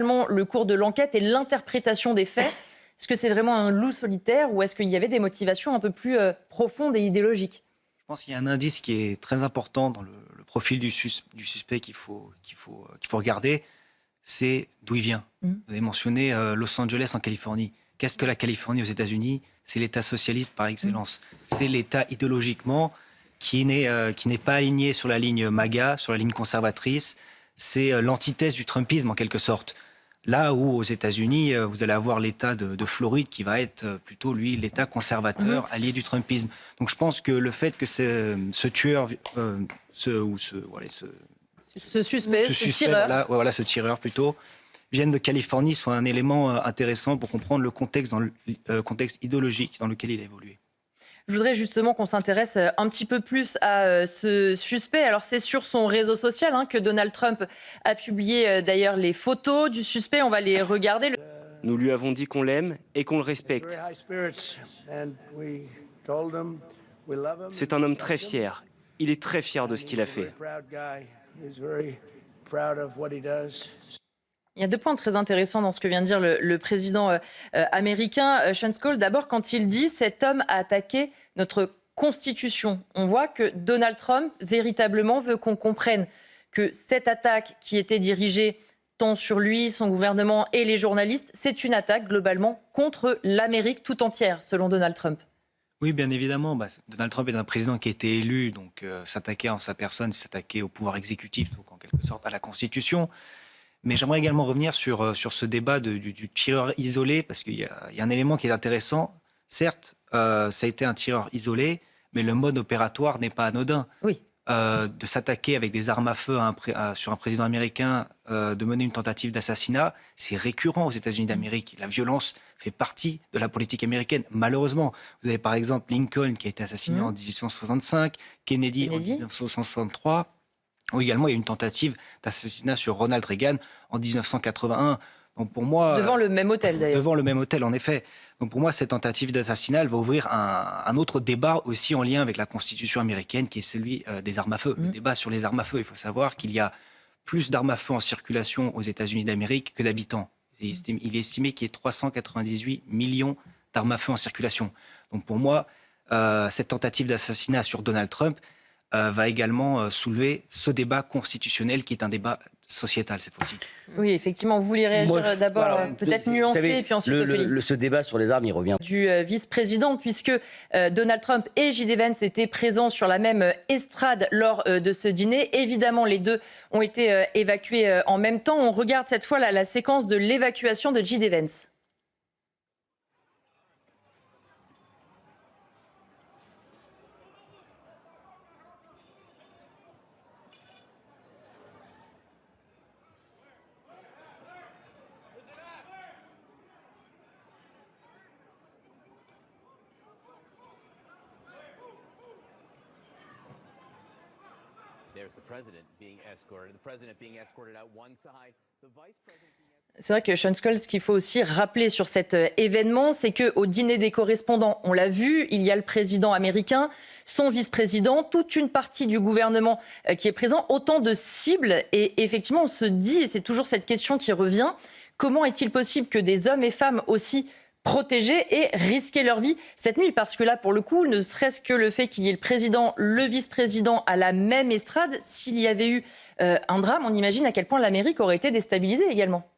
le cours de l'enquête et l'interprétation des faits. Est-ce que c'est vraiment un loup solitaire ou est-ce qu'il y avait des motivations un peu plus profondes et idéologiques ? Je pense qu'il y a un indice qui est très important dans le profil du suspect qu'il faut regarder, c'est d'où il vient. Vous avez mentionné Los Angeles en Californie. Qu'est-ce que la Californie aux États-Unis ? C'est l'État socialiste par excellence. C'est l'État idéologiquement qui n'est pas aligné sur la ligne MAGA, sur la ligne conservatrice. C'est l'antithèse du Trumpisme en quelque sorte. Là où aux États-Unis, vous allez avoir l'État de Floride qui va être plutôt, lui, l'État conservateur, allié du Trumpisme. Donc je pense que le fait que ce tueur, ce tireur, ce tireur plutôt, vienne de Californie soit un élément intéressant pour comprendre le contexte, le contexte idéologique dans lequel il a évolué. Je voudrais justement qu'on s'intéresse un petit peu plus à ce suspect. Alors c'est sur son réseau social que Donald Trump a publié d'ailleurs les photos du suspect. On va les regarder. Nous lui avons dit qu'on l'aime et qu'on le respecte. C'est un homme très fier. Il est très fier de ce qu'il a fait. Il y a 2 points très intéressants dans ce que vient de dire le président américain, Sean Skoll. D'abord, quand il dit « cet homme a attaqué notre Constitution », on voit que Donald Trump véritablement veut qu'on comprenne que cette attaque qui était dirigée tant sur lui, son gouvernement et les journalistes, c'est une attaque globalement contre l'Amérique tout entière, selon Donald Trump. Oui, bien évidemment. Donald Trump est un président qui a été élu, donc s'attaquer en sa personne, s'attaquer au pouvoir exécutif, donc en quelque sorte à la Constitution. Mais j'aimerais également revenir sur ce débat du tireur isolé, parce qu'il y a un élément qui est intéressant. Certes, ça a été un tireur isolé, mais le mode opératoire n'est pas anodin. Oui. De s'attaquer avec des armes à feu sur un président américain, de mener une tentative d'assassinat, c'est récurrent aux États-Unis d'Amérique. La violence fait partie de la politique américaine. Malheureusement, vous avez par exemple Lincoln qui a été assassiné en 1865, Kennedy en 1963. Ou également, il y a eu une tentative d'assassinat sur Ronald Reagan en 1981. Donc pour moi, devant le même hôtel, d'ailleurs. Devant le même hôtel, en effet. Donc pour moi, cette tentative d'assassinat, elle va ouvrir un autre débat aussi en lien avec la Constitution américaine, qui est celui des armes à feu. Le débat sur les armes à feu, il faut savoir qu'il y a plus d'armes à feu en circulation aux États-Unis d'Amérique que d'habitants. Il est estimé qu'il y ait 398 millions d'armes à feu en circulation. Donc pour moi, cette tentative d'assassinat sur Donald Trump va également soulever ce débat constitutionnel qui est un débat sociétal cette fois-ci. Oui, effectivement. Vous vouliez réagir d'abord, peut-être nuancer, et puis ensuite ce débat sur les armes, il revient. Du vice-président, puisque Donald Trump et J.D. Vance étaient présents sur la même estrade lors de ce dîner. Évidemment, les deux ont été évacués en même temps. On regarde cette fois la séquence de l'évacuation de J.D. Vance. C'est vrai que Sean Skoll, ce qu'il faut aussi rappeler sur cet événement, c'est qu'au dîner des correspondants, on l'a vu, il y a le président américain, son vice-président, toute une partie du gouvernement qui est présent, autant de cibles. Et effectivement, on se dit, et c'est toujours cette question qui revient, comment est-il possible que des hommes et femmes aussi protégés et risquer leur vie cette nuit? Parce que là, pour le coup, ne serait-ce que le fait qu'il y ait le président, le vice-président à la même estrade, s'il y avait eu un drame, on imagine à quel point l'Amérique aurait été déstabilisée également.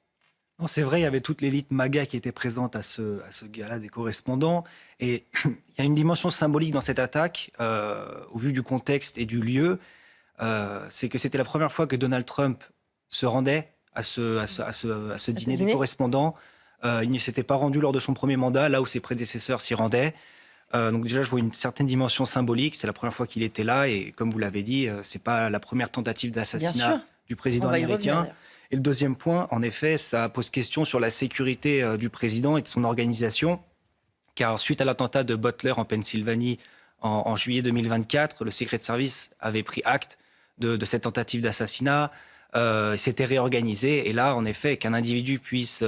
Non, c'est vrai, il y avait toute l'élite MAGA qui était présente à ce gala des correspondants. Et il y a une dimension symbolique dans cette attaque, au vu du contexte et du lieu. C'est que c'était la première fois que Donald Trump se rendait à ce dîner des correspondants. Il ne s'était pas rendu lors de son premier mandat, là où ses prédécesseurs s'y rendaient. Donc déjà, je vois une certaine dimension symbolique. C'est la première fois qu'il était là. Et comme vous l'avez dit, ce n'est pas la première tentative d'assassinat du président américain. Et le deuxième point, en effet, ça pose question sur la sécurité du président et de son organisation. Car suite à l'attentat de Butler en Pennsylvanie en juillet 2024, le Secret Service avait pris acte de cette tentative d'assassinat, s'était réorganisé. Et là, en effet, qu'un individu puisse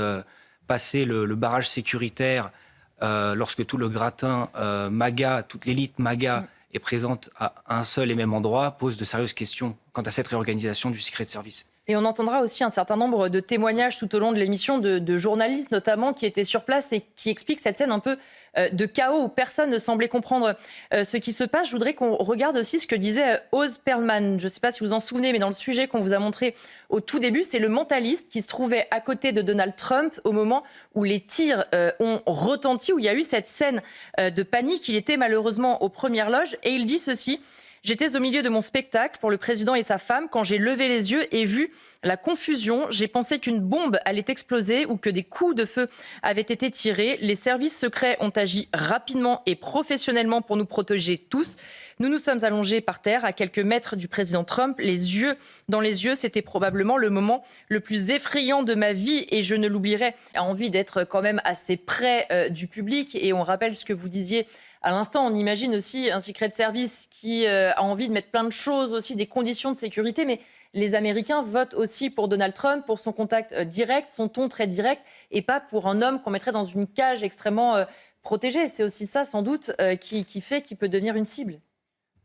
passer le barrage sécuritaire lorsque tout le gratin MAGA, toute l'élite MAGA est présente à un seul et même endroit, pose de sérieuses questions quant à cette réorganisation du Secret Service. Et on entendra aussi un certain nombre de témoignages tout au long de l'émission de journalistes notamment qui étaient sur place et qui expliquent cette scène un peu de chaos où personne ne semblait comprendre ce qui se passe. Je voudrais qu'on regarde aussi ce que disait Oz Perlman. Je ne sais pas si vous vous en souvenez, mais dans le sujet qu'on vous a montré au tout début, c'est le mentaliste qui se trouvait à côté de Donald Trump au moment où les tirs ont retenti, où il y a eu cette scène de panique. Il était malheureusement aux premières loges et il dit ceci: j'étais au milieu de mon spectacle pour le président et sa femme quand j'ai levé les yeux et vu la confusion. J'ai pensé qu'une bombe allait exploser ou que des coups de feu avaient été tirés. Les services secrets ont agi rapidement et professionnellement pour nous protéger tous. Nous nous sommes allongés par terre à quelques mètres du président Trump, les yeux dans les yeux. C'était probablement le moment le plus effrayant de ma vie et je ne l'oublierai. J'ai envie d'être quand même assez près du public et on rappelle ce que vous disiez à l'instant. On imagine aussi un Secret Service qui a envie de mettre plein de choses, aussi des conditions de sécurité, mais les Américains votent aussi pour Donald Trump, pour son contact direct, son ton très direct, et pas pour un homme qu'on mettrait dans une cage extrêmement protégée. C'est aussi ça, sans doute, qui fait qu'il peut devenir une cible.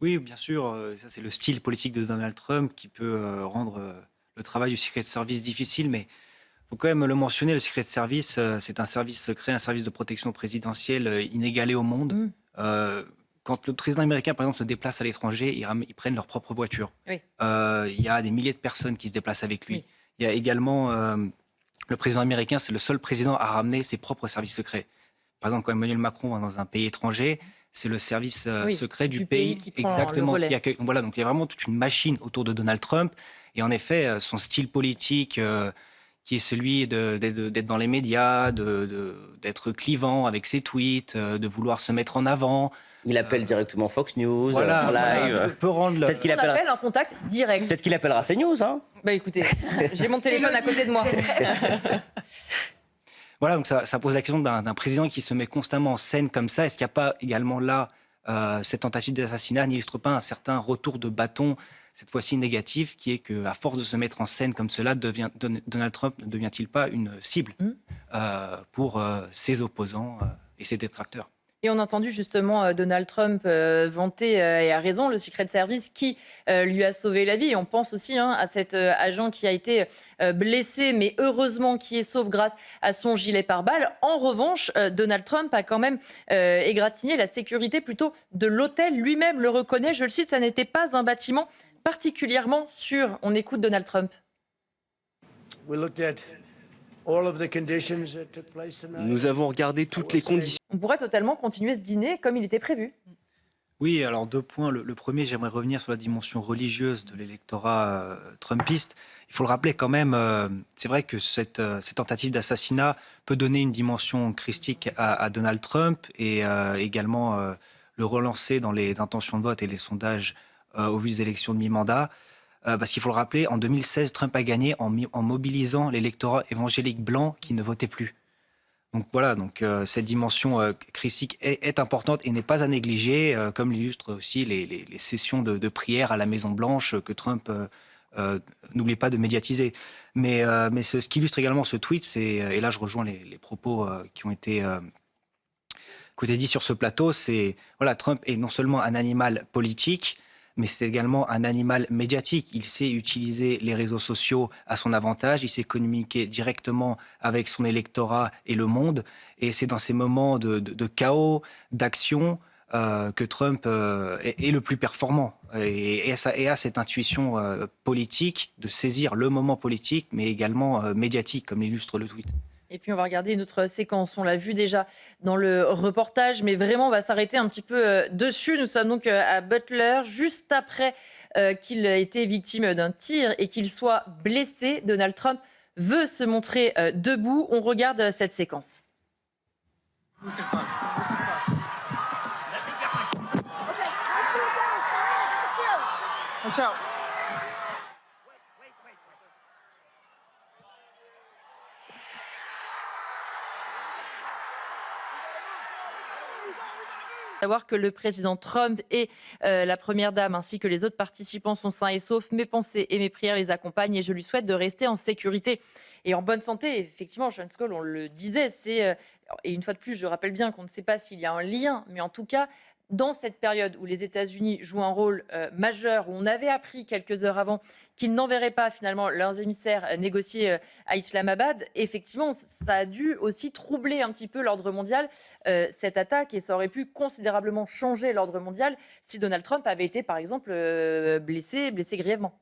Oui, bien sûr, ça c'est le style politique de Donald Trump qui peut rendre le travail du Secret Service difficile, mais il faut quand même le mentionner, le Secret Service, c'est un service secret, un service de protection présidentielle inégalé au monde. Quand le président américain, par exemple, se déplace à l'étranger, ils prennent leur propre voiture. Oui. Il y a des milliers de personnes qui se déplacent avec lui. Oui. Il y a également, le président américain, c'est le seul président à ramener ses propres services secrets. Par exemple, quand Emmanuel Macron va dans un pays étranger, c'est le service secret du pays qui prend exactement le relais. qui accueille. Voilà, donc il y a vraiment toute une machine autour de Donald Trump. Et en effet, son style politique, qui est celui d'être dans les médias, d'être clivant avec ses tweets, de vouloir se mettre en avant. Il appelle directement Fox News, Voilà, en live. peut rendre Peut-être qu'il On appelle un contact direct. Peut-être qu'il appellera CNews, hein. Bah écoutez, j'ai mon téléphone à côté de moi. Voilà, donc ça pose la question d'un président qui se met constamment en scène comme ça. Est-ce qu'il n'y a pas également là, cette tentative d'assassinat n'illustre pas un certain retour de bâton, cette fois-ci négatif, qui est qu'à force de se mettre en scène comme cela, Donald Trump ne devient-il pas une cible pour ses opposants et ses détracteurs? Et on a entendu justement Donald Trump vanter, et à raison, le Secret Service qui lui a sauvé la vie. Et on pense aussi à cet agent qui a été blessé, mais heureusement qui est sauf grâce à son gilet pare-balles. En revanche, Donald Trump a quand même égratigné la sécurité plutôt de l'hôtel. Lui-même le reconnaît, je le cite, ça n'était pas un bâtiment particulièrement sûr. On écoute Donald Trump. Nous avons regardé toutes les conditions. On pourrait totalement continuer ce dîner comme il était prévu. Oui, alors 2 points. Le premier, j'aimerais revenir sur la dimension religieuse de l'électorat trumpiste. Il faut le rappeler quand même, c'est vrai que cette tentative d'assassinat peut donner une dimension christique à Donald Trump et également le relancer dans les intentions de vote et les sondages au vu des élections de mi-mandat. Parce qu'il faut le rappeler, en 2016, Trump a gagné en mobilisant l'électorat évangélique blanc qui ne votait plus. Donc voilà, cette dimension christique est importante et n'est pas à négliger, comme l'illustrent aussi les sessions de prière à la Maison-Blanche que Trump n'oublie pas de médiatiser. Mais ce qu'illustre également ce tweet, et là je rejoins les propos qui ont été dits sur ce plateau, c'est voilà, Trump est non seulement un animal politique, mais c'est également un animal médiatique. Il sait utiliser les réseaux sociaux à son avantage, il sait communiquer directement avec son électorat et le monde. Et c'est dans ces moments de chaos, d'action, que Trump est le plus performant. Et a cette intuition politique de saisir le moment politique, mais également médiatique, comme l'illustre le tweet. Et puis on va regarder une autre séquence, on l'a vu déjà dans le reportage, mais vraiment on va s'arrêter un petit peu dessus. Nous sommes donc à Butler, juste après qu'il ait été victime d'un tir et qu'il soit blessé. Donald Trump veut se montrer debout. On regarde cette séquence. Watch out. Savoir que le président Trump et la première dame ainsi que les autres participants sont sains et saufs. Mes pensées et mes prières les accompagnent et je lui souhaite de rester en sécurité et en bonne santé. Effectivement, Sean Scholl, on le disait, et une fois de plus, je rappelle bien qu'on ne sait pas s'il y a un lien, mais en tout cas, dans cette période où les États-Unis jouent un rôle majeur, où on avait appris quelques heures avant qu'ils n'enverraient pas finalement leurs émissaires négocier à Islamabad. Effectivement, ça a dû aussi troubler un petit peu l'ordre mondial, cette attaque, et ça aurait pu considérablement changer l'ordre mondial si Donald Trump avait été, par exemple, blessé grièvement.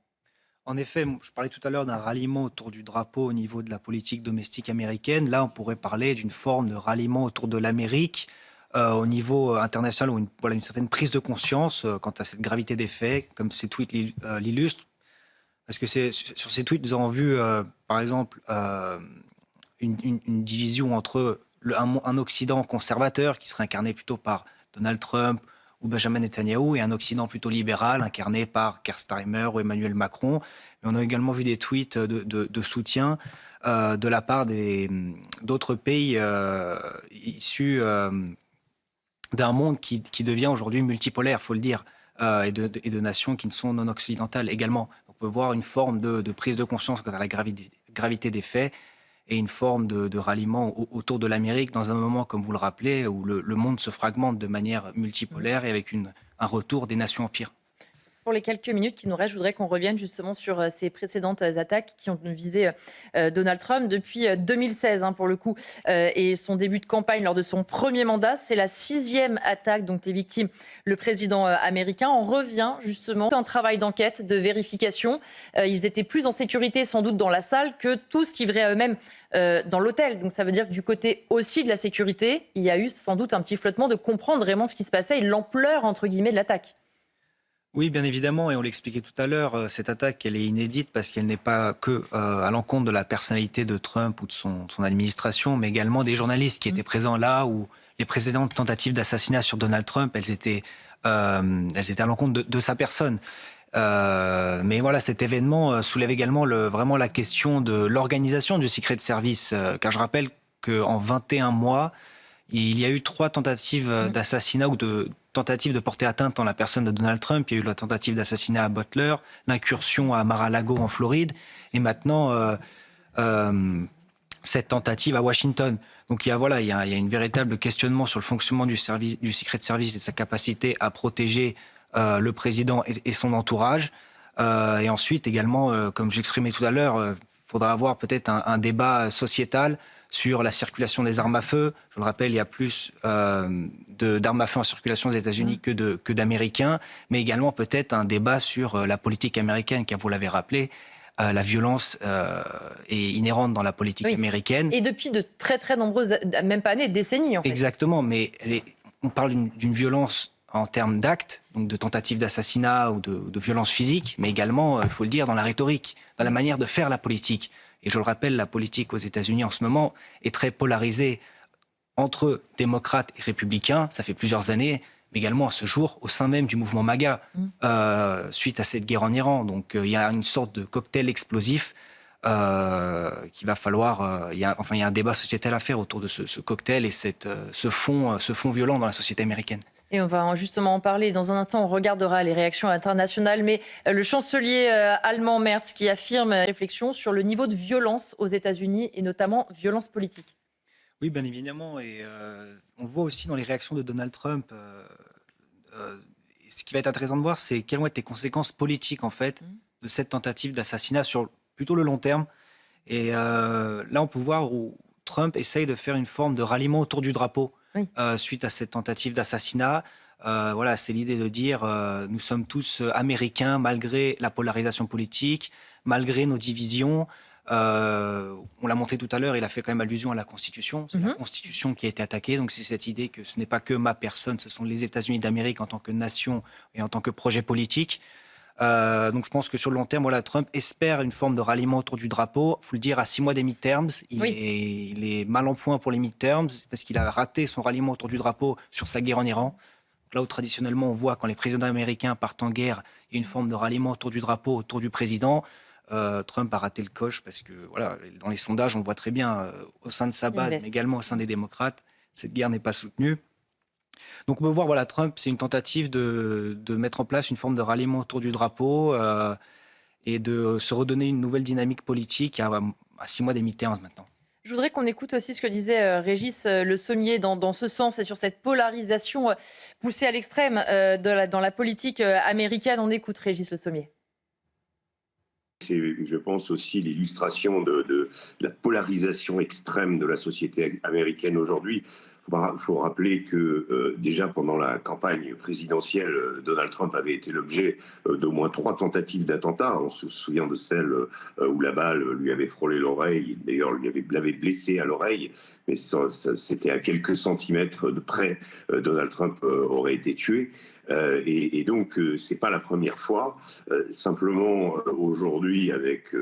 En effet, je parlais tout à l'heure d'un ralliement autour du drapeau au niveau de la politique domestique américaine. Là, on pourrait parler d'une forme de ralliement autour de l'Amérique au niveau international, ou une certaine prise de conscience quant à cette gravité des faits, comme ces tweets l'illustrent. Parce que sur ces tweets, nous avons vu, par exemple, une division entre un Occident conservateur, qui serait incarné plutôt par Donald Trump ou Benjamin Netanyahou, et un Occident plutôt libéral, incarné par Keir Starmer ou Emmanuel Macron. Mais on a également vu des tweets de soutien de la part d'autres pays issus d'un monde qui devient aujourd'hui multipolaire, il faut le dire, et de nations qui ne sont non occidentales également. On peut voir une forme de prise de conscience quant à la gravité des faits, et une forme de ralliement autour de l'Amérique dans un moment, comme vous le rappelez, où le monde se fragmente de manière multipolaire et avec un retour des nations-empires. Pour les quelques minutes qui nous restent, je voudrais qu'on revienne justement sur ces précédentes attaques qui ont visé Donald Trump depuis 2016, pour le coup, et son début de campagne lors de son premier mandat. C'est la 6e attaque dont est victime le président américain. On revient justement à un travail d'enquête, de vérification. Ils étaient plus en sécurité sans doute dans la salle que tous qui ivraient à eux-mêmes dans l'hôtel. Donc ça veut dire que du côté aussi de la sécurité, il y a eu sans doute un petit flottement de comprendre vraiment ce qui se passait et l'ampleur, entre guillemets, de l'attaque. Oui, bien évidemment, et on l'expliquait tout à l'heure, cette attaque, elle est inédite parce qu'elle n'est pas que à l'encontre de la personnalité de Trump ou de son administration, mais également des journalistes qui étaient présents là où les précédentes tentatives d'assassinat sur Donald Trump, elles étaient à l'encontre de sa personne. Mais voilà, cet événement soulève également vraiment la question de l'organisation du Secret Service, car je rappelle qu'en 21 mois, il y a eu 3 tentatives d'assassinat ou de tentatives de porter atteinte en la personne de Donald Trump. Il y a eu la tentative d'assassinat à Butler, l'incursion à Mar-a-Lago en Floride, et maintenant cette tentative à Washington. Donc il y a une véritable questionnement sur le fonctionnement du Secret Service et de sa capacité à protéger le président et son entourage. Et ensuite également, comme j'exprimais tout à l'heure, il faudra avoir peut-être un débat sociétal sur la circulation des armes à feu. Je le rappelle, il y a plus d'armes à feu en circulation aux États-Unis que d'Américains, mais également peut-être un débat sur la politique américaine, car vous l'avez rappelé, la violence est inhérente dans la politique américaine. Et depuis de très très nombreuses, même pas années, décennies en fait. Exactement, mais on parle d'une violence en termes d'actes, donc de tentatives d'assassinat ou de violence physique, mais également, il faut le dire, dans la rhétorique, dans la manière de faire la politique. Et je le rappelle, la politique aux États-Unis en ce moment est très polarisée entre démocrates et républicains. Ça fait plusieurs années, mais également à ce jour au sein même du mouvement MAGA, suite à cette guerre en Iran. Donc il y a une sorte de cocktail explosif qu'il va falloir... il y a un débat sociétal à faire autour de ce cocktail et ce fond violent dans la société américaine. Et on va justement en parler. Dans un instant, on regardera les réactions internationales. Mais le chancelier allemand Merz qui affirme réflexion sur le niveau de violence aux États-Unis et notamment violence politique. Oui, bien évidemment. Et on le voit aussi dans les réactions de Donald Trump. Ce qui va être intéressant de voir, c'est quelles vont être les conséquences politiques en fait de cette tentative d'assassinat sur plutôt le long terme. Et là, on peut voir où Trump essaye de faire une forme de ralliement autour du drapeau. Suite à cette tentative d'assassinat. Voilà, c'est l'idée de dire nous sommes tous américains malgré la polarisation politique, malgré nos divisions. On l'a montré tout à l'heure, il a fait quand même allusion à la Constitution. C'est la Constitution qui a été attaquée. Donc c'est cette idée que ce n'est pas que ma personne, ce sont les États-Unis d'Amérique en tant que nation et en tant que projet politique. Donc je pense que sur le long terme, voilà, Trump espère une forme de ralliement autour du drapeau. Il faut le dire, à 6 mois des midterms, il est mal en point pour les midterms parce qu'il a raté son ralliement autour du drapeau sur sa guerre en Iran. Donc là où traditionnellement on voit quand les présidents américains partent en guerre, il y a une forme de ralliement autour du drapeau, autour du président. Trump a raté le coche parce que voilà, dans les sondages, on le voit très bien au sein de sa base, mais également au sein des démocrates, cette guerre n'est pas soutenue. Donc on peut voir, voilà, Trump, c'est une tentative de mettre en place une forme de ralliement autour du drapeau et de se redonner une nouvelle dynamique politique à 6 mois des midterms maintenant. Je voudrais qu'on écoute aussi ce que disait Régis Le Sommier dans ce sens et sur cette polarisation poussée à l'extrême dans la politique américaine. On écoute Régis Le Sommier. C'est, je pense, aussi l'illustration de la polarisation extrême de la société américaine aujourd'hui. Il faut rappeler que déjà pendant la campagne présidentielle, Donald Trump avait été l'objet d'au moins 3 tentatives d'attentat. On se souvient de celle où la balle lui avait frôlé l'oreille, d'ailleurs l'avait blessé à l'oreille, mais c'était à quelques centimètres de près. Donald Trump aurait été tué. Et donc, c'est pas la première fois. Simplement, aujourd'hui, avec